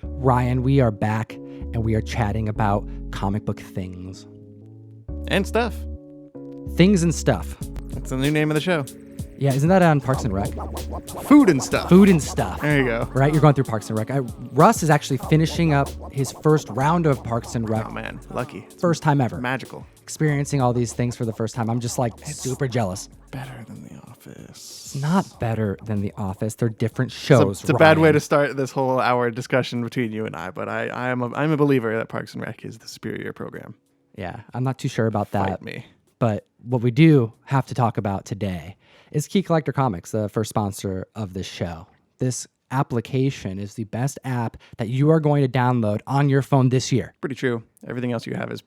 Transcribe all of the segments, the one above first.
Ryan, we are back and we are chatting about comic book things. And stuff. Things and stuff. That's the new name of the show. Yeah, isn't that on Parks and Rec? Food and stuff. Food and stuff. There you go. Right, you're going through Parks and Rec. Russ is actually finishing up his first round of Parks and Rec. Oh man, lucky. First time ever. Magical. Experiencing all these things for the first time. I'm just like super jealous. Better than The Office. It's not better than The Office. They're different shows. It's a bad way to start this whole hour discussion between you and I, but I'm a believer that Parks and Rec is the superior program. Yeah, I'm not too sure about that. Fight me. But what we do have to talk about today is Key Collector Comics, the first sponsor of this show. This application is the best app that you are going to download on your phone this year. Pretty true. Everything else you have is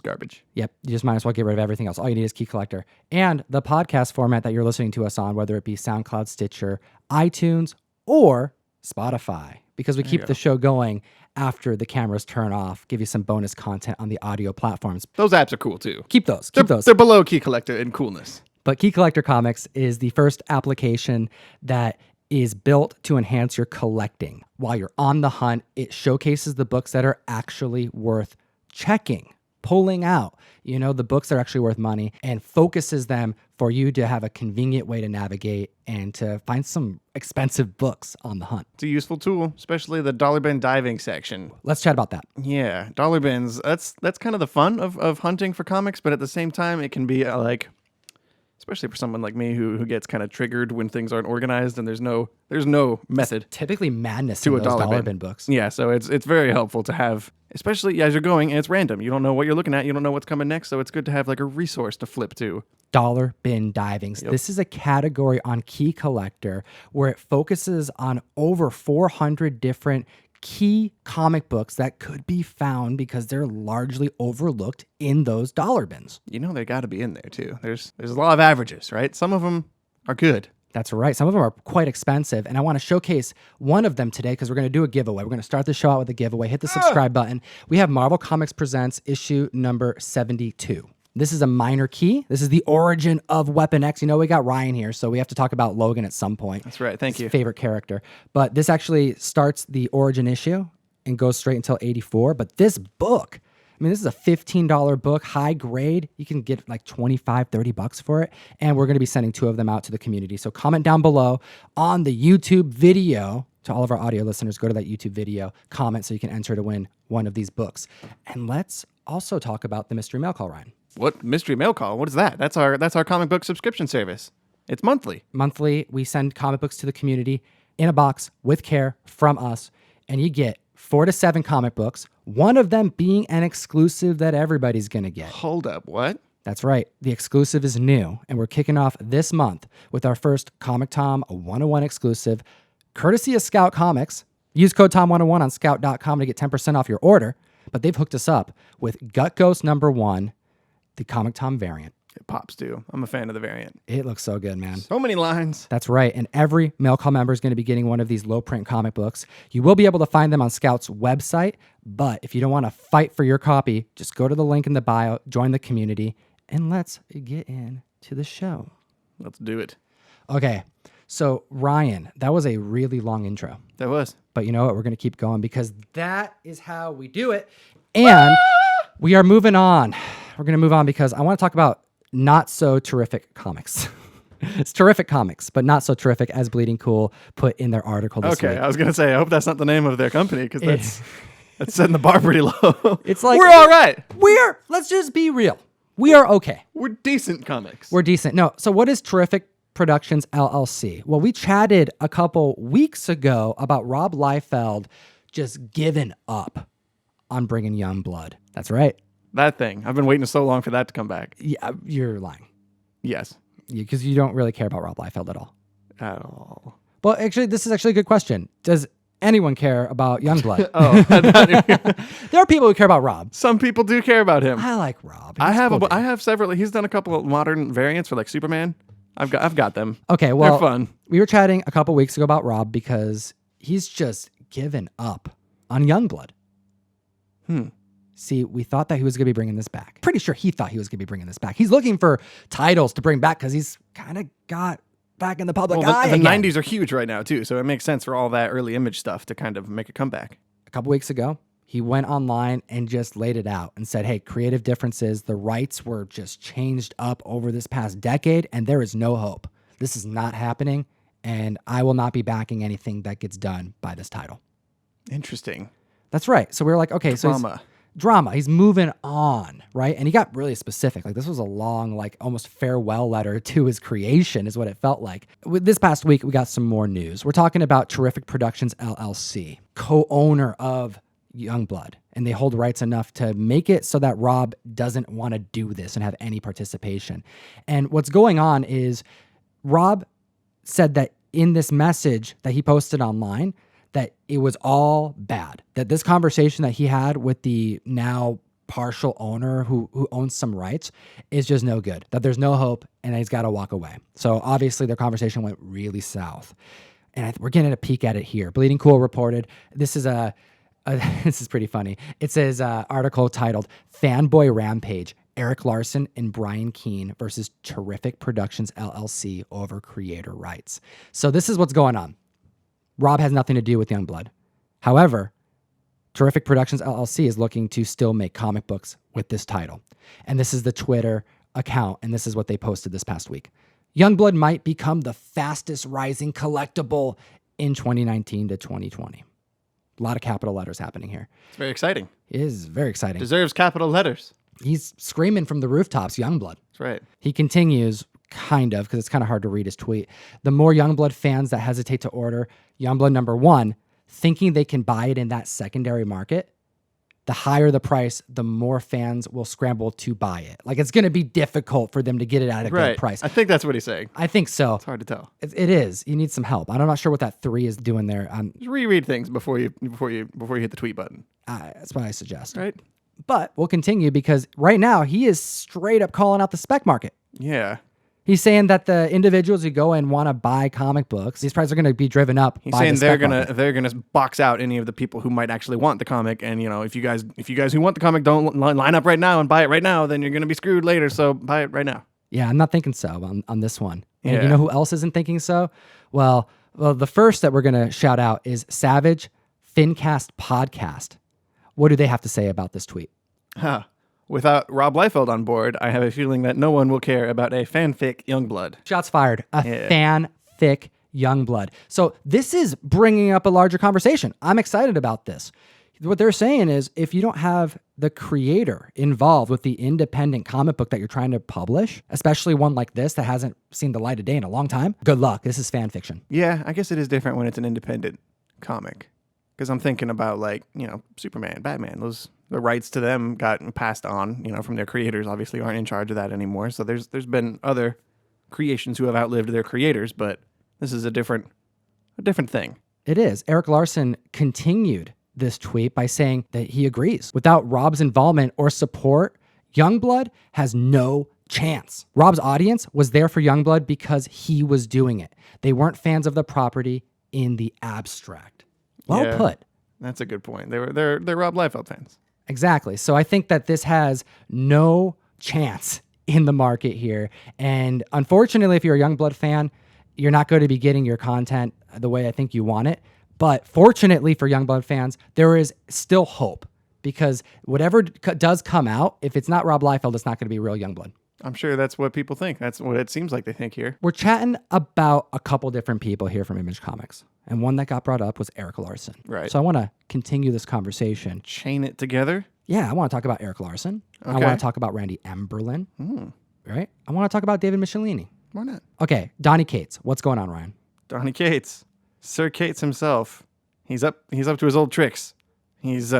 garbage. Yep, you just might as well get rid of everything else. All you need is Key Collector. And the podcast format that you're listening to us on, whether it be SoundCloud, Stitcher, iTunes, or Spotify, because we keep the show going after the cameras turn off, give you some bonus content on the audio platforms. Those apps are cool too. Keep those. They're below Key Collector in coolness. But Key Collector Comics is the first application that is built to enhance your collecting. While you're on the hunt, it showcases the books that are actually worth checking, pulling out, the books that are actually worth money, and focuses them for you to have a convenient way to navigate and to find some expensive books on the hunt. It's a useful tool, especially the dollar bin diving section. Let's chat about that. Yeah, dollar bins. That's kind of the fun of hunting for comics, but at the same time, it can be especially for someone like me who gets kind of triggered when things aren't organized and there's no method. It's typically madness to in those dollar bin books. Yeah, so it's very helpful to have, especially as you're going and it's random. You don't know what you're looking at. You don't know what's coming next. So it's good to have like a resource to flip to. Dollar bin divings. Yep. This is a category on Key Collector where it focuses on over 400 different key comic books that could be found because they're largely overlooked in those dollar bins. They got to be in there too. There's a lot of averages, right? Some of them are good. That's right. Some of them are quite expensive. And I want to showcase one of them today because we're going to do a giveaway. We're going to start the show out with a giveaway. Hit the subscribe button. We have Marvel Comics Presents issue number 72. This is a minor key. This is the origin of Weapon X. We got Ryan here, so we have to talk about Logan at some point. That's right. Thank you. Favorite character. But this actually starts the origin issue and goes straight until 84. But this book, this is a $15 book, high grade. You can get like $25, $30 for it. And we're going to be sending 2 of them out to the community. So comment down below on the YouTube video. To all of our audio listeners, go to that YouTube video, comment so you can enter to win one of these books. And let's also talk about the mystery mail call, Ryan. What mystery mail call? What is that? That's our comic book subscription service. It's monthly. Monthly, we send comic books to the community in a box with care from us, and you get 4 to 7 comic books, one of them being an exclusive that everybody's going to get. Hold up, what? That's right. The exclusive is new, and we're kicking off this month with our first ComicTom101 exclusive, courtesy of Scout Comics. Use code TOM101 on scout.com to get 10% off your order, but they've hooked us up with Gutt Ghost #1, the Comic Tom variant. It pops too. I'm a fan of the variant. It looks so good, man. So many lines. That's right. And every mail call member is going to be getting one of these low print comic books. You will be able to find them on Scout's website, but if you don't want to fight for your copy, just go to the link in the bio, join the community, and let's get into the show. Let's do it. Okay. So, Ryan, that was a really long intro. That was. But you know what? We're going to keep going because that is how we do it. And we are moving on. We're going to move on because I want to talk about not so terrific comics. It's terrific comics, but not so terrific as Bleeding Cool put in their article this week. I was going to say, I hope that's not the name of their company because that's setting the bar pretty low. It's like, we're all right. Let's just be real. We are okay. We're decent comics. We're decent. No. So what is Terrific Productions LLC? Well, we chatted a couple weeks ago about Rob Liefeld just giving up on bringing Youngblood. That's right. That thing. I've been waiting so long for that to come back. Yeah, you're lying. Yes. Because you don't really care about Rob Liefeld at all. At all. Well, actually, this is actually a good question. Does anyone care about Youngblood? There are people who care about Rob. Some people do care about him. I like Rob. I have several. He's done a couple of modern variants for like Superman. I've got them. Okay, well, they're fun. We were chatting a couple weeks ago about Rob because he's just given up on Youngblood. See, we thought that he was going to be bringing this back. Pretty sure he thought he was going to be bringing this back. He's looking for titles to bring back because he's kind of got back in the public eye the again. 90s are huge right now, too, so it makes sense for all that early Image stuff to kind of make a comeback. couple weeks ago, he went online and just laid it out and said, hey, creative differences, the rights were just changed up over this past decade, and there is no hope. This is not happening, and I will not be backing anything that gets done by this title. Interesting. That's right. So we were like, okay, drama. He's moving on, right? And he got really specific. Like, this was a long, like, almost farewell letter to his creation is what it felt like. With this past week, we got some more news. We're talking about Terrific Productions, LLC, co-owner of Youngblood, and they hold rights enough to make it so that Rob doesn't want to do this and have any participation. And what's going on is Rob said that in this message that he posted online, that it was all bad, that this conversation that he had with the now partial owner who owns some rights is just no good, that there's no hope, and he's got to walk away. So obviously their conversation went really south. And we're getting a peek at it here. Bleeding Cool reported, this is this is pretty funny. It says article titled Fanboy Rampage, Eric Larson and Brian Keene versus Terrific Productions LLC over creator rights. So this is what's going on. Rob has nothing to do with Youngblood. However, Terrific Productions LLC is looking to still make comic books with this title. And this is the Twitter account, and this is what they posted this past week. Youngblood might become the fastest rising collectible in 2019 to 2020. A lot of capital letters happening here. It's very exciting. It is very exciting. Deserves capital letters. He's screaming from the rooftops, Youngblood. That's right. He continues, kind of, because it's kind of hard to read his tweet. The more Youngblood fans that hesitate to order Youngblood #1, thinking they can buy it in that secondary market, the higher the price, the more fans will scramble to buy it. Like, it's going to be difficult for them to get it at a good price. I think that's what he's saying. I think so. It's hard to tell. It is. You need some help. I'm not sure what that 3 is doing there. Just reread things before you hit the tweet button. That's what I suggest. Right. But we'll continue because right now he is straight up calling out the spec market. Yeah. He's saying that the individuals who go and want to buy comic books, these prices are going to be driven up. He's saying they're gonna box out any of the people who might actually want the comic, and if you guys who want the comic don't line up right now and buy it right now, then you're gonna be screwed later. So buy it right now. Yeah, I'm not thinking so on this one. And Yeah. you know who else isn't thinking so? Well, the first that we're gonna shout out is Savage Fincast Podcast. What do they have to say about this tweet? Without Rob Liefeld on board, I have a feeling that no one will care about a fanfic Youngblood. Shots fired. Fanfic Youngblood. So this is bringing up a larger conversation. I'm excited about this. What they're saying is if you don't have the creator involved with the independent comic book that you're trying to publish, especially one like this that hasn't seen the light of day in a long time, good luck. This is fan fiction. Yeah, I guess it is different when it's an independent comic. Because I'm thinking about Superman, Batman, the rights to them got passed on, from their creators, obviously aren't in charge of that anymore. So there's been other creations who have outlived their creators, but this is a different thing. It is. Eric Larson continued this tweet by saying that he agrees. Without Rob's involvement or support, Youngblood has no chance. Rob's audience was there for Youngblood because he was doing it. They weren't fans of the property in the abstract. Well put. That's a good point. They're Rob Liefeld fans. Exactly. So I think that this has no chance in the market here. And unfortunately, if you're a Youngblood fan, you're not going to be getting your content the way I think you want it. But fortunately for Youngblood fans, there is still hope because whatever does come out, if it's not Rob Liefeld, it's not going to be real Youngblood. I'm sure that's what people think. That's what it seems like they think here. We're chatting about a couple different people here from Image Comics. And one that got brought up was Eric Larson. Right. So I want to continue this conversation. Chain it together? Yeah, I want to talk about Eric Larson. Okay. I want to talk about Randy Emberlin. Right? I want to talk about David Michelini. Why not? Okay, Donnie Cates. What's going on, Ryan? Donnie Cates. Sir Cates himself. He's up to his old tricks. He's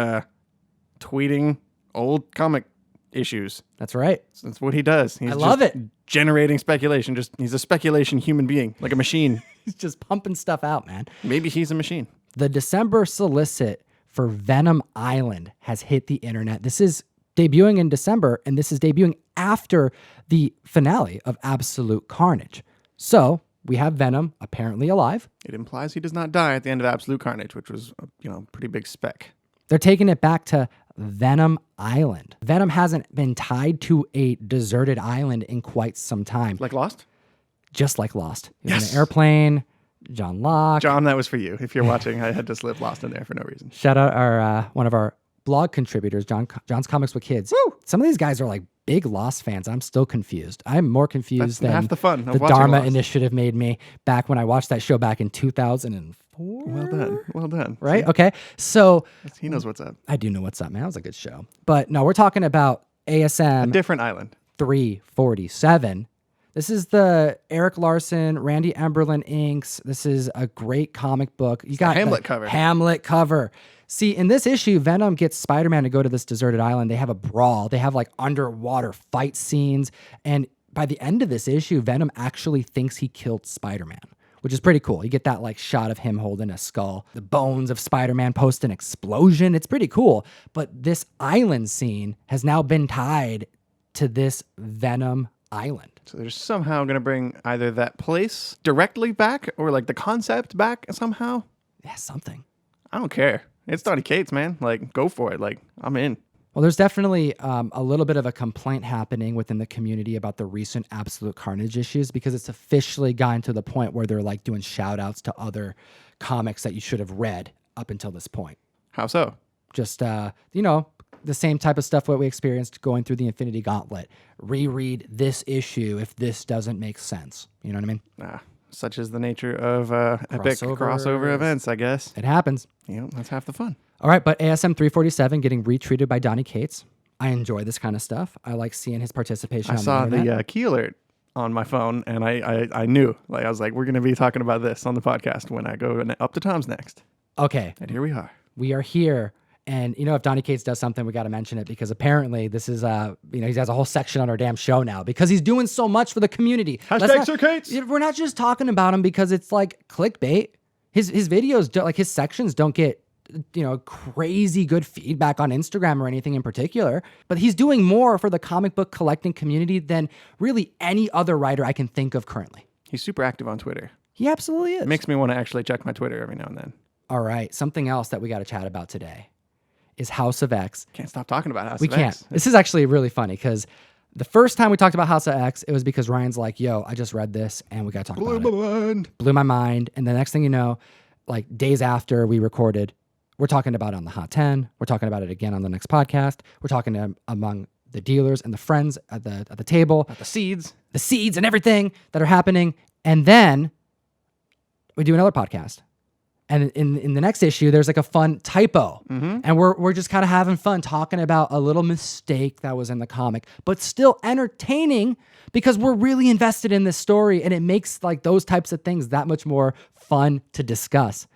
tweeting old comic issues. That's right. That's what he does. I love it. Generating speculation. He's a speculation human being, like a machine. He's just pumping stuff out, man. Maybe he's a machine. The December solicit for Venom Island has hit the internet. This is debuting in December, and this is debuting after the finale of Absolute Carnage. So we have Venom apparently alive. It implies he does not die at the end of Absolute Carnage, which was a pretty big spec. They're taking it back to Venom Island. Venom hasn't been tied to a deserted island in quite some time. Like Lost? Just like Lost. He was Yes. in an airplane, John Locke. John, that was for you. If you're watching, I had to slip lost in there for no reason. Shout out our one of our blog contributors, John's Comics with Kids. Woo! Some of these guys are like big Lost fans. I'm still confused. I'm more confused than half the fun of the watching Dharma Lost. Initiative made me back when I watched that show back in 2004. Well done. Right? Okay. So He knows what's up. I do know what's up, man. That was a good show. But no, we're talking about ASM A different island. 347. This is the Eric Larson, Randy Emberlin inks. This is a great comic book. You got Hamlet the cover. Hamlet cover. See, in this issue, Venom gets Spider-Man to go to this deserted island. They have a brawl. They have like underwater fight scenes. And by the end of this issue, Venom actually thinks he killed Spider-Man, which is pretty cool. You get that like shot of him holding a skull. The bones of Spider-Man post an explosion. It's pretty cool. But this island scene has now been tied to this Venom Island. So they're somehow going to bring either that place directly back or like the concept back somehow. Yeah, something. I don't care. It's Donny Cates, man. Like, go for it. Like, I'm in. Well, there's definitely a little bit of a complaint happening within the community about the recent Absolute Carnage issues because it's officially gotten to the point where they're like doing shout outs to other comics that you should have read up until this point. How so? Just, the same type of stuff what we experienced going through the Infinity Gauntlet. Reread this issue if this doesn't make sense. You know what I mean? Such is the nature of epic crossover events, I guess. It happens. That's half the fun. All right, but ASM 347 getting retreated by Donny Cates. I enjoy this kind of stuff. I like seeing his participation. I saw the key alert on my phone, and I knew. Like, I was like, we're going to be talking about this on the podcast when I go up to Tom's next. Okay. And here we are. We are here. And, if Donny Cates does something, we got to mention it because apparently this is, he has a whole section on our damn show now because he's doing so much for the community. Hashtag Sir Cates. We're not just talking about him because it's like clickbait. His videos, like his sections don't get, crazy good feedback on Instagram or anything in particular, but he's doing more for the comic book collecting community than really any other writer I can think of currently. He's super active on Twitter. He absolutely is. It makes me want to actually check my Twitter every now and then. All right. Something else that we got to chat about today is House of X. Can't stop talking about House of X. We can't. This is actually really funny because the first time we talked about House of X, it was because Ryan's like, yo, I just read this and we got to talk about it. Blew my mind. And the next thing you know, like days after we recorded, we're talking about it on the Hot 10. We're talking about it again on the next podcast. We're talking among the dealers and the friends at the table. The seeds and everything that are happening. And then we do another podcast. And in the next issue, there's like a fun typo. Mm-hmm. And we're just kind of having fun talking about a little mistake that was in the comic, but still entertaining because we're really invested in this story and it makes like those types of things that much more fun to discuss.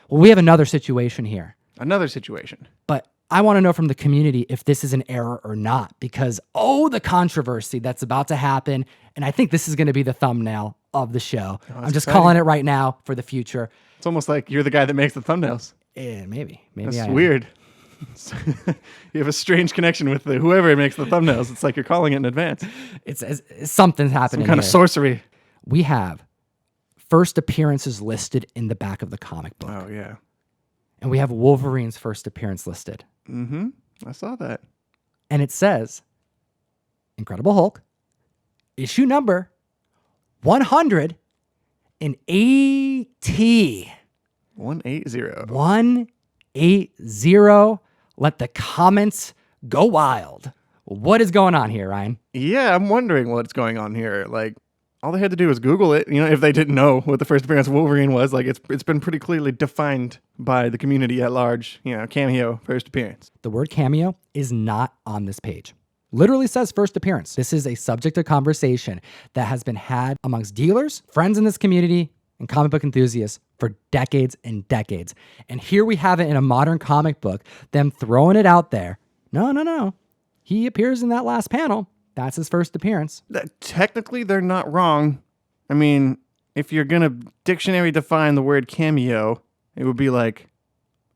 Well, we have another situation here. But I want to know from the community if this is an error or not because, the controversy that's about to happen. And I think this is going to be the thumbnail of the show. I'm just calling it right now for the future. It's almost like you're the guy that makes the thumbnails. Yeah, maybe. That's weird. You have a strange connection with whoever makes the thumbnails. It's like you're calling it in advance. It's something's happening. Some kind of sorcery. We have first appearances listed in the back of the comic book. Oh, yeah. And we have Wolverine's first appearance listed. Mm-hmm. I saw that. And it says, Incredible Hulk, issue number 180. 180. 180. Let the comments go wild. What is going on here, Ryan? Yeah, I'm wondering what's going on here. Like, all they had to do was Google it. If they didn't know what the first appearance of Wolverine was, like it's been pretty clearly defined by the community at large. Cameo, first appearance. The word cameo is not on this page. Literally says first appearance. This is a subject of conversation that has been had amongst dealers, friends in this community, and comic book enthusiasts for decades and decades. And here we have it in a modern comic book, them throwing it out there. No. He appears in that last panel. That's his first appearance. Technically, they're not wrong. I mean, if you're going to dictionary define the word cameo, it would be like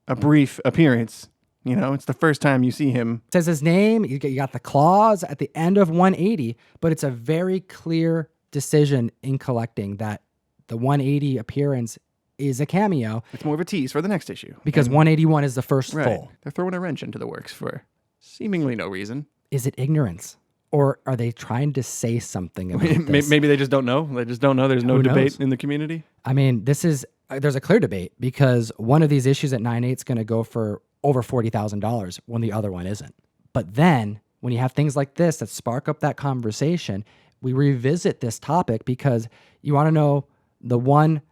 a brief appearance. It's the first time you see him. It says his name. You got the clause at the end of 180, but it's a very clear decision in collecting that the 180 appearance is a cameo. It's more of a tease for the next issue. Because 181 is the first right. full. They're throwing a wrench into the works for seemingly no reason. Is it ignorance? Or are they trying to say something about this? Maybe they just don't know. They just don't know. There's no Who debate knows? in the community. I mean, there's a clear debate because one of these issues at 9.8 is going to go for over $40,000 when the other one isn't. But then when you have things like this that spark up that conversation, we revisit this topic because you want to know the one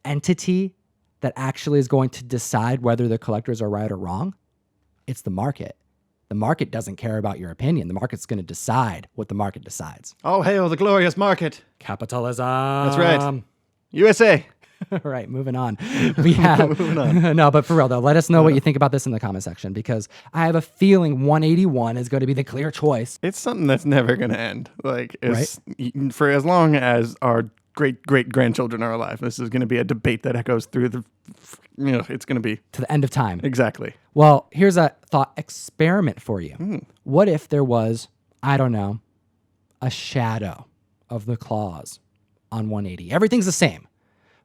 entity that actually is going to decide whether the collectors are right or wrong. It's the market. The market doesn't care about your opinion. The market's going to decide what the market decides. Oh, hail the glorious market. Capitalism. That's right. USA. All right, moving on. We have no, but for real though, let us know what you think about this in the comment section because I have a feeling 181 is going to be the clear choice. It's something that's never going to end. Like, for as long as our great-great-grandchildren are alive, this is going to be a debate that echoes through the, it's going to be To the end of time. Exactly. Well, here's a thought experiment for you. What if there was, I don't know, a shadow of the claws on 180? Everything's the same,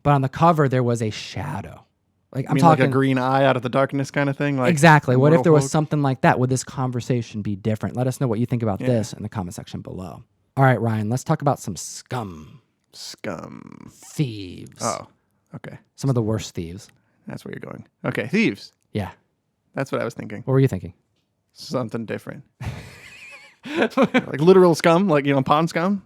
but on the cover there was a shadow. Like I'm talking like a green eye out of the darkness kind of thing. Like exactly. What if there was something like that? Would this conversation be different? Let us know what you think about this in the comment section below. All right, Ryan, let's talk about some scum. Scum. Thieves. Oh, okay. Some of the worst thieves. That's where you're going. Okay, thieves. Yeah. That's what I was thinking. What were you thinking? Something different. Like literal scum, like, pond scum.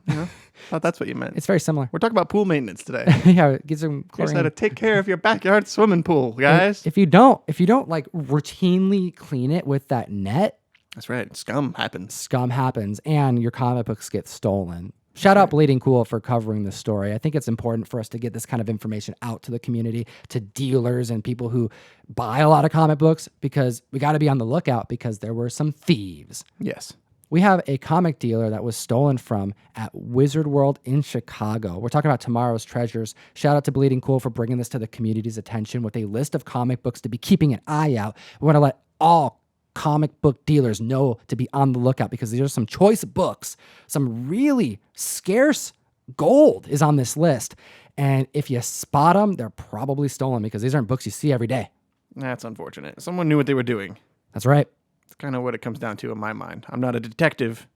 Thought that's what you meant. It's very similar. We're talking about pool maintenance today. Yeah, get some Here's chlorine. how to take care of your backyard swimming pool, guys. If you don't like routinely clean it with that net, That's right. Scum happens. scum happens and your comic books get stolen. Shout out Bleeding Cool for covering this story. I think it's important for us to get this kind of information out to the community, to dealers and people who buy a lot of comic books because we got to be on the lookout because there were some thieves. Yes. We have a comic dealer that was stolen from at Wizard World in Chicago. We're talking about Tomorrow's Treasures. Shout out to Bleeding Cool for bringing this to the community's attention with a list of comic books to be keeping an eye out. We want to let all comic book dealers know to be on the lookout because these are some choice books. Some really scarce gold is on this list. And if you spot them, they're probably stolen because these aren't books you see every day. That's unfortunate. Someone knew what they were doing. That's right. It's kind of what it comes down to in my mind. I'm not a detective,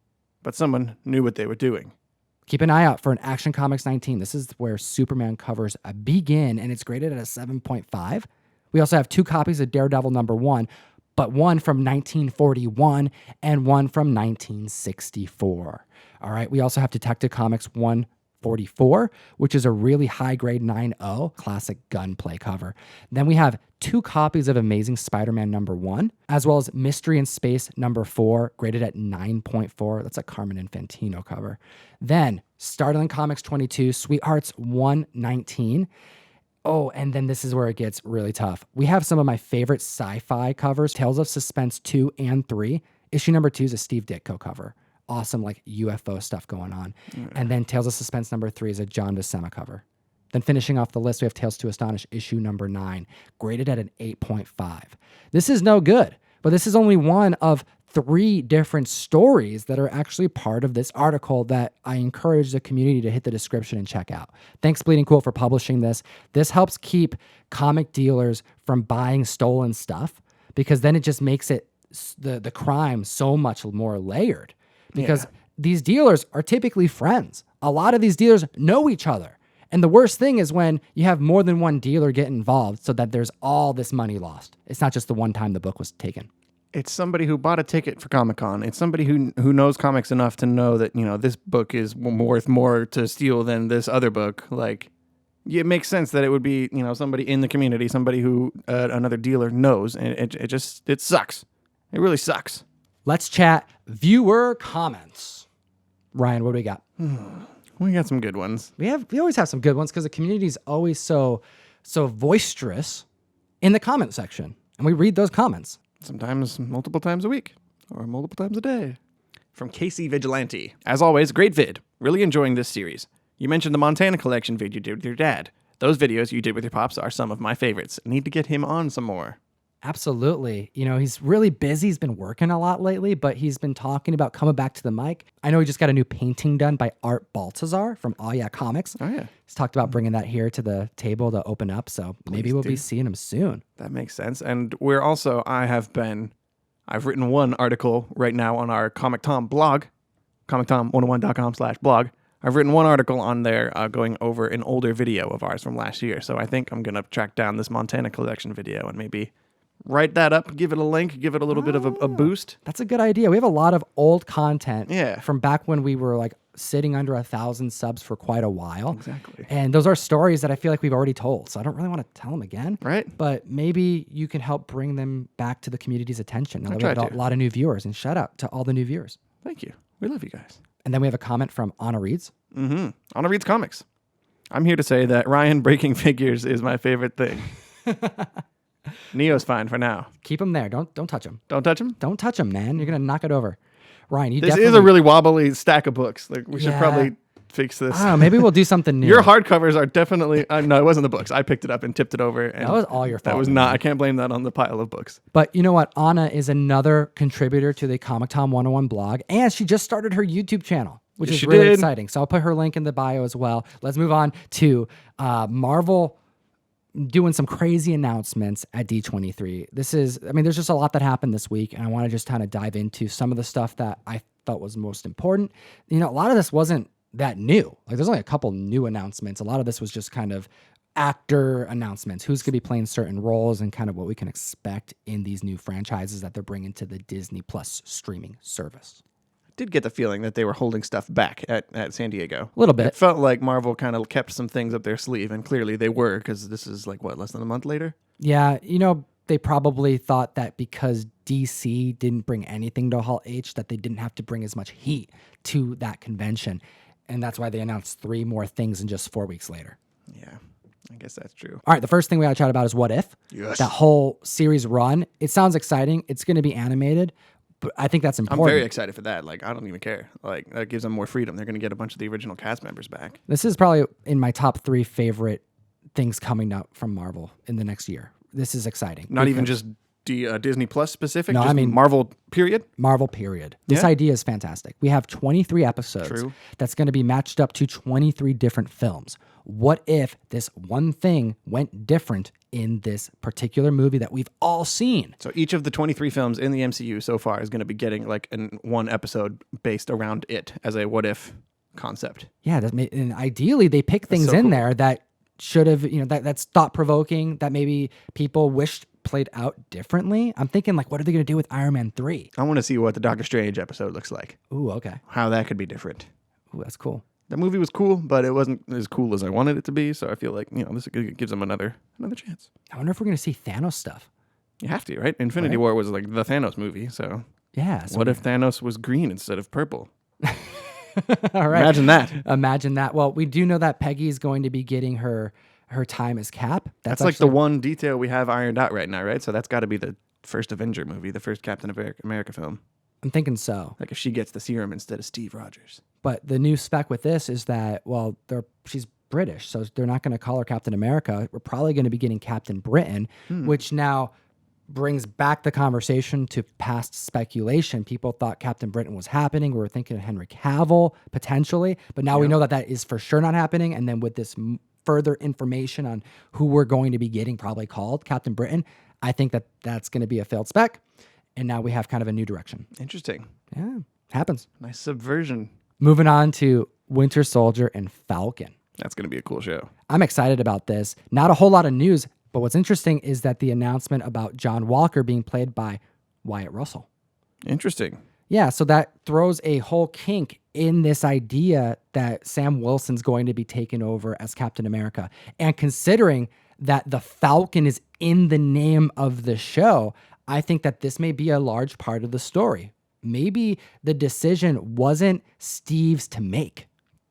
but someone knew what they were doing. Keep an eye out for an Action Comics 19. This is where Superman covers begin, and it's graded at a 7.5. We also have 2 copies of Daredevil #1, but one from 1941 and one from 1964. All right. We also have Detective Comics 144, which is a really high grade 9.0 classic gunplay cover. Then we have 2 copies of Amazing Spider-Man #1, as well as Mystery in Space #4, graded at 9.4. That's a Carmen Infantino cover. Then Startling Comics 22, Sweethearts 119. Oh, and then this is where it gets really tough. We have some of my favorite sci-fi covers, Tales of Suspense 2 and 3. Issue #2 is a Steve Ditko cover. Awesome, like UFO stuff going on. And then Tales of Suspense #3 is a John Buscema cover. Then finishing off the list, we have Tales to Astonish issue #9, graded at an 8.5. This is no good, but this is only one of 3 different stories that are actually part of this article that I encourage the community to hit the description and check out. Thanks, Bleeding Cool, for publishing this. This helps keep comic dealers from buying stolen stuff because then it just makes it the crime so much more layered because these dealers are typically friends. A lot of these dealers know each other. And the worst thing is when you have more than one dealer get involved so that there's all this money lost. It's not just the one time the book was taken. It's somebody who bought a ticket for Comic-Con. It's somebody who knows comics enough to know that, this book is worth more to steal than this other book. Like, it makes sense that it would be, somebody in the community, somebody who another dealer knows. And it sucks. It really sucks. Let's chat viewer comments. Ryan, what do we got? We got some good ones. We always have some good ones because the community is always so boisterous in the comment section. And we read those comments. Sometimes multiple times a week or multiple times a day. From Casey Vigilante. As always, great vid. Really enjoying this series. You mentioned the Montana collection vid you did with your dad. Those videos you did with your pops are some of my favorites. Need to get him on some more. Absolutely. He's really busy. He's been working a lot lately, but he's been talking about coming back to the mic. I know he just got a new painting done by Art Baltazar from Oh Yeah Comics. Oh, yeah. He's talked about bringing that here to the table to open up, so maybe we'll be seeing him soon. That makes sense. And I've written one article right now on our ComicTom blog ComicTom101.com/blog. I've written one article on there going over an older video of ours from last year. So I think I'm going to track down this Montana collection video and maybe write that up, give it a link, give it a little bit of a boost. That's a good idea. We have a lot of old content Yeah. from back when we were like sitting under 1,000 subs for quite a while. Exactly. And those are stories that I feel like we've already told. So I don't really want to tell them again. Right. But maybe you can help bring them back to the community's attention. Now that we try have to. a lot of new viewers. And shout out to all the new viewers. Thank you. We love you guys. And then we have a comment from Anna Reeds. Anna reads comics. I'm here to say that Ryan breaking figures is my favorite thing. Neo's fine for now. Keep him there. Don't touch him. Don't touch him. Don't touch him, man. You're going to knock it over. Ryan, you This definitely... is a really wobbly stack of books. Like we should Yeah. probably fix this. I don't know, maybe we'll do something new. Your hardcovers are definitely... no, it wasn't the books. I picked it up and tipped it over. And That was all your fault. that was not... I can't blame that on the pile of books. But you know what? Anna is another contributor to the ComicTom101 blog, and she just started her YouTube channel, which Yes, is she really did. exciting. So I'll put her link in the bio as well. Let's move on to Marvel doing some crazy announcements at D23. There's just a lot that happened this week, and I want to just kind of dive into some of the stuff that I felt was most important. You know, a lot of this wasn't that new. Like, there's only a couple new announcements. A lot of this was just kind of actor announcements, who's going to be playing certain roles and kind of what we can expect in these new franchises that they're bringing to the Disney Plus streaming service. Did get the feeling that they were holding stuff back at San Diego. A little bit. It felt like Marvel kind of kept some things up their sleeve, and clearly they were, because this is like, what, less than a month later? Yeah, you know, they probably thought that because DC didn't bring anything to Hall H, that they didn't have to bring as much heat to that convention. And that's why they announced 3 more things in just 4 weeks later. Yeah, I guess that's true. All right, the first thing we got to chat about is What If. Yes. That whole series run. It sounds exciting. It's going to be animated, but I think that's I'm important. very excited for that. Like, I don't even care. Like, that gives them more freedom. They're going to get a bunch of the original cast members back. This is probably in my top 3 favorite things coming up from Marvel in the next year. This is exciting. Not even just Disney Plus specific? No, just I mean Marvel, period? Marvel, period. This Yeah. idea is fantastic. We have 23 episodes True. that's going to be matched up to 23 different films. What if this one thing went different in this particular movie that we've all seen? So each of the 23 films in the MCU so far is going to be getting like one episode based around it as a what if concept. Yeah, and ideally they pick things so in cool. there that should have, that's thought-provoking, that maybe people wished played out differently. I'm thinking, like, what are they going to do with Iron Man 3? I want to see what the Doctor Strange episode looks like. Ooh, okay. How that could be different. Ooh, that's cool. The movie was cool, but it wasn't as cool as I wanted it to be. So I feel like, this gives them another chance. I wonder if we're going to see Thanos stuff. You have to, right? Infinity War was like the Thanos movie. So Yeah. So what if Thanos was green instead of purple? all right. Imagine that. Imagine that. Well, we do know that Peggy is going to be getting her time as Cap. That's like the one detail we have ironed out right now, right? So that's got to be the first Avenger movie, the first Captain America film. I'm thinking so. Like if she gets the serum instead of Steve Rogers. But the new spec with this is that, well, she's British, so they're not going to call her Captain America. We're probably going to be getting Captain Britain, which now brings back the conversation to past speculation. People thought Captain Britain was happening. We were thinking of Henry Cavill, potentially. But now we know that is for sure not happening. And then with this further information on who we're going to be getting probably called Captain Britain, I think that's going to be a failed spec. And now we have kind of a new direction. Interesting. Yeah, happens. Nice subversion. Moving on to Winter Soldier and Falcon. That's going to be a cool show. I'm excited about this. Not a whole lot of news, but what's interesting is that the announcement about John Walker being played by Wyatt Russell. Interesting. Yeah, so that throws a whole kink in this idea that Sam Wilson's going to be taken over as Captain America. And considering that the Falcon is in the name of the show, I think that this may be a large part of the story. Maybe the decision wasn't Steve's to make.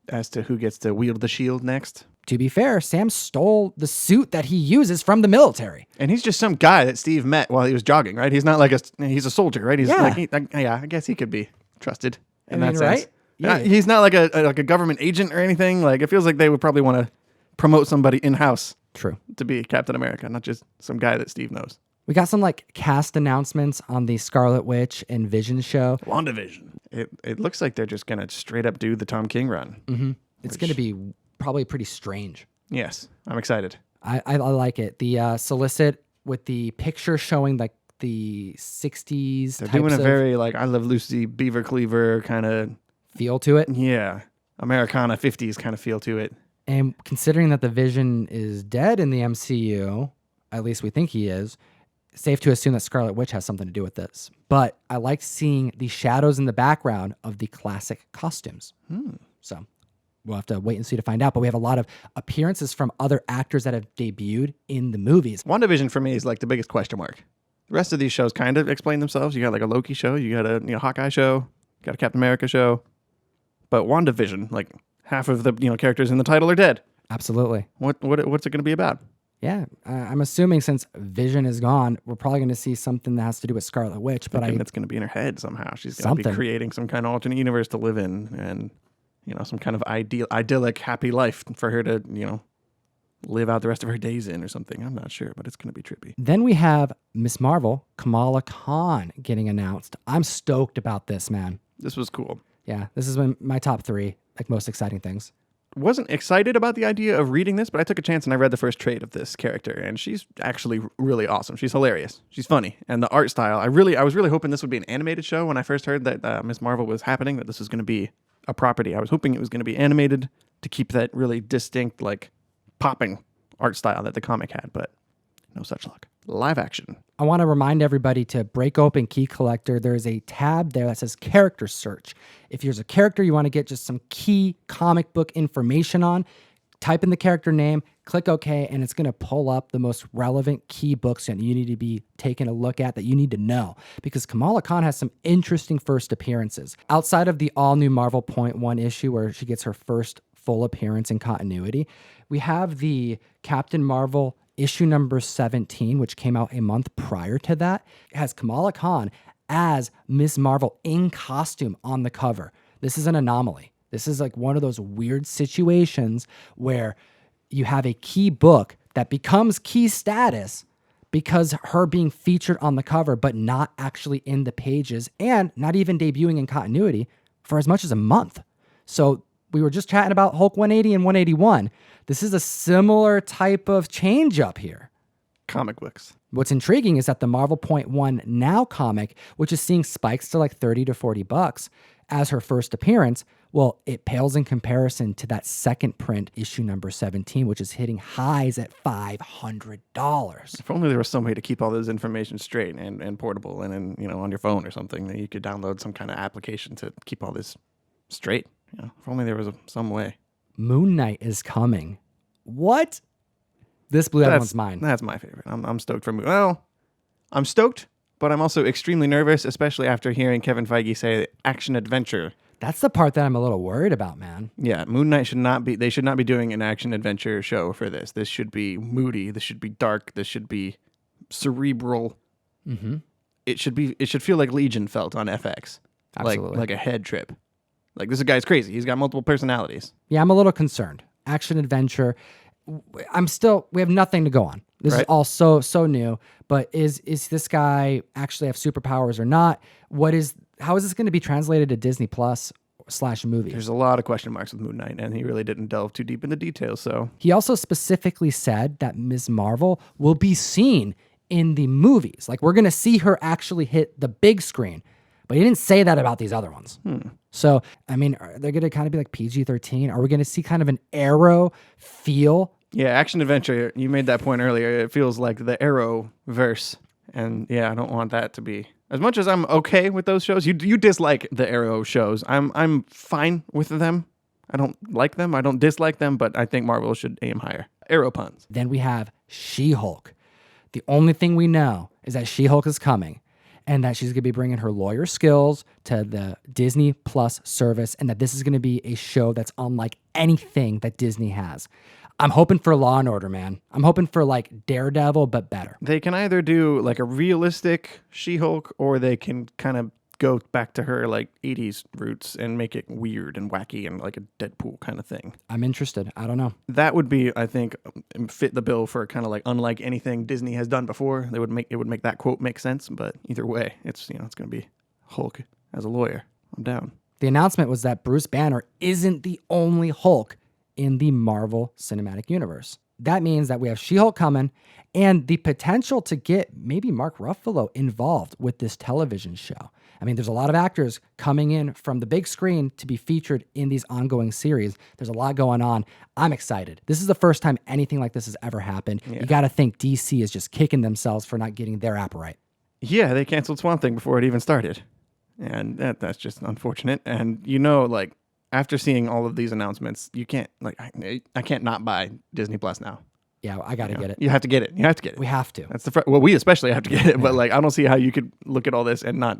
As to who gets to wield the shield next. To be fair, Sam stole the suit that he uses from the military. And he's just some guy that Steve met while he was jogging, right? He's not like he's a soldier, right? He's Yeah. I guess he could be trusted in I that mean, sense. right? Yeah. He's not like a government agent or anything. Like it feels like they would probably want to promote somebody in-house True. to be Captain America, not just some guy that Steve knows. We got some like cast announcements on the Scarlet Witch and Vision show. WandaVision. It looks like they're just gonna straight up do the Tom King run. Mm-hmm. It's going to be probably pretty strange. Yes, I'm excited. I like it. The solicit with the picture showing like the 60s They're types doing a of... very like I Love Lucy, Beaver Cleaver kind of feel to it. Yeah. Americana 50s kind of feel to it. And considering that the Vision is dead in the MCU, at least we think he is, safe to assume that Scarlet Witch has something to do with this. But I liked seeing the shadows in the background of the classic costumes. So we'll have to wait and see to find out. But we have a lot of appearances from other actors that have debuted in the movies. WandaVision for me is like the biggest question mark. The rest of these shows kind of explain themselves. You got like a Loki show, you got a Hawkeye show, you got a Captain America show. But WandaVision, like half of the characters in the title are dead. Absolutely. What's it going to be about? Yeah, I'm assuming since Vision is gone, we're probably going to see something that has to do with Scarlet Witch. But that's going to be in her head somehow. She's going to be creating some kind of alternate universe to live in, and some kind of idyllic, happy life for her to live out the rest of her days in or something. I'm not sure, but it's going to be trippy. Then we have Miss Marvel, Kamala Khan, getting announced. I'm stoked about this, man. This was cool. Yeah, this is my top 3 most exciting things. Wasn't excited about the idea of reading this, but I took a chance and I read the first trade of this character, and she's actually really awesome. She's hilarious. She's funny, and the art style. I was really hoping this would be an animated show when I first heard that Miss Marvel was happening. That this was going to be a property. I was hoping it was going to be animated to keep that really distinct, like popping art style that the comic had, but no such luck. Live action. I want to remind everybody to break open Key Collector. There's a tab there that says character search. If there's a character you want to get just some key comic book information on, type in the character name, click OK, and it's going to pull up the most relevant key books that you need to be taking a look at, that you need to know. Because Kamala Khan has some interesting first appearances. Outside of the all-new Marvel .1 issue where she gets her first full appearance in continuity, we have the Captain Marvel issue number 17, which came out a month prior to that. It has Kamala Khan as Miss Marvel in costume on the cover. This is an anomaly. This is like one of those weird situations where you have a key book that becomes key status because her being featured on the cover, but not actually in the pages and not even debuting in continuity for as much as a month. So we were just chatting about Hulk 180 and 181. This is a similar type of change up here. Comic books. What's intriguing is that the Marvel .1 Now comic, which is seeing spikes to like $30 to $40 as her first appearance, well, it pales in comparison to that second print issue number 17, which is hitting highs at $500. If only there was some way to keep all this information straight and portable and on your phone or something, that you could download some kind of application to keep all this straight. If only there was some way. Moon Knight is coming. What? This blew everyone's mind. That's my favorite. I'm stoked for Moon. Well, I'm stoked, but I'm also extremely nervous, especially after hearing Kevin Feige say action adventure. That's the part that I'm a little worried about, man. Yeah, Moon Knight should not be doing an action adventure show for this. This should be moody. This should be dark. This should be cerebral. Mm-hmm. It should feel like Legion felt on FX. Absolutely. Like a head trip. Like, this guy's crazy. He's got multiple personalities. Yeah, I'm a little concerned. Action adventure. We have nothing to go on. This is all so new. But is this guy actually have superpowers or not? How is this going to be translated to Disney Plus / movie? There's a lot of question marks with Moon Knight, and he really didn't delve too deep into details. So he also specifically said that Ms. Marvel will be seen in the movies. Like, we're going to see her actually hit the big screen. But he didn't say that about these other ones. So, I mean, they're going to kind of be like PG-13. Are we going to see kind of an Arrow feel? Yeah, action adventure. You made that point earlier. It feels like the Arrow verse. And yeah, I don't want that to be. As much as I'm okay with those shows, you dislike the Arrow shows. I'm fine with them. I don't like them. I don't dislike them, but I think Marvel should aim higher. Arrow puns. Then we have She-Hulk. The only thing we know is that She-Hulk is coming, and that she's going to be bringing her lawyer skills to the Disney Plus service, and that this is going to be a show that's unlike anything that Disney has. I'm hoping for Law and Order, man. I'm hoping for like Daredevil, but better. They can either do like a realistic She-Hulk, or they can kind of go back to her like 80s roots and make it weird and wacky and like a Deadpool kind of thing. I'm interested. I don't know. That would be, I think, fit the bill for kind of like unlike anything Disney has done before. It would make that quote make sense. But either way, it's going to be Hulk as a lawyer. I'm down. The announcement was that Bruce Banner isn't the only Hulk in the Marvel Cinematic Universe. that means that we have She-Hulk coming and the potential to get maybe Mark Ruffalo involved with this television show. I mean, there's a lot of actors coming in from the big screen to be featured in these ongoing series. There's a lot going on. I'm excited. This is the first time anything like this has ever happened. Yeah. You got to think DC is just kicking themselves for not getting their app right. Yeah, they canceled Swamp Thing before it even started. And that's just unfortunate. And like, after seeing all of these announcements, you can't, like, I can't not buy Disney Plus now. Yeah, I got to get it. You have to get it. You have to get it. We have to. That's well, we especially have to get it. But like, I don't see how you could look at all this and not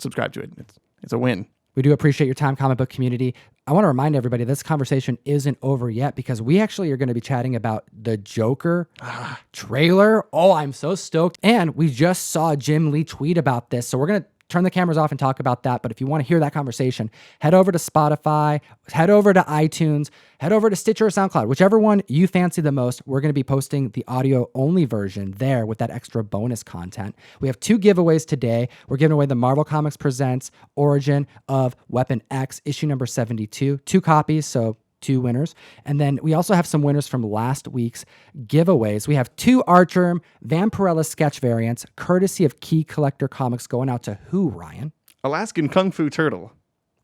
subscribe to it. It's a win. We do appreciate your time, comic book community. I want to remind everybody this conversation isn't over yet because we actually are going to be chatting about the Joker trailer. Oh, I'm so stoked. And we just saw Jim Lee tweet about this. So we're going to turn the cameras off and talk about that. But if you want to hear that conversation, head over to Spotify, head over to iTunes, head over to Stitcher or SoundCloud, whichever one you fancy the most. We're going to be posting the audio only version there with that extra bonus content. We have 2 giveaways today. We're giving away the Marvel Comics Presents Origin of Weapon X, issue number 72, 2 copies. So 2 winners. And then we also have some winners from last week's giveaways. We have 2 Archer Vampirella sketch variants, courtesy of Key Collector Comics, going out to who, Ryan? Alaskan Kung Fu Turtle.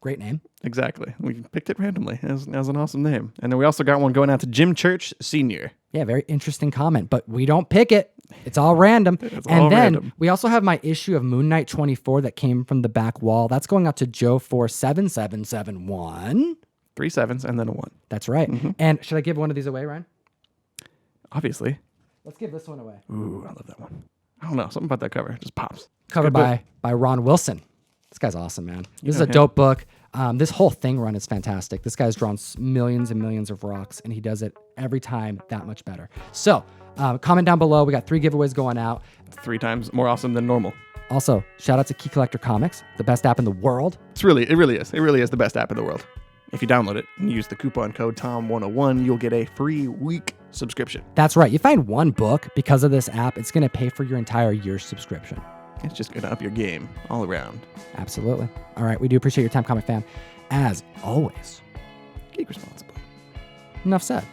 Great name. Exactly. We picked it randomly. It was an awesome name. And then we also got one going out to Jim Church Sr. Yeah, very interesting comment, but we don't pick it. It's all random. And then random. We also have my issue of Moon Knight 24 that came from the back wall. That's going out to Joe47771. 3 sevens and then a 1. That's right. Mm-hmm. And should I give one of these away, Ryan? Obviously. Let's give this one away. Ooh, I love that one. I don't know. Something about that cover. It just pops. Covered by Ron Wilson. This guy's awesome, man. This is a dope book. This whole thing run is fantastic. This guy's drawn millions and millions of rocks, and he does it every time that much better. So comment down below. We got 3 giveaways going out. 3 times more awesome than normal. Also, shout out to Key Collector Comics, the best app in the world. It really is. It really is the best app in the world. If you download it and use the coupon code TOM101, you'll get a free week subscription. That's right. You find one book because of this app, it's going to pay for your entire year's subscription. It's just going to up your game all around. Absolutely. All right. We do appreciate your time, comic fam. As always, geek responsibly. Enough said.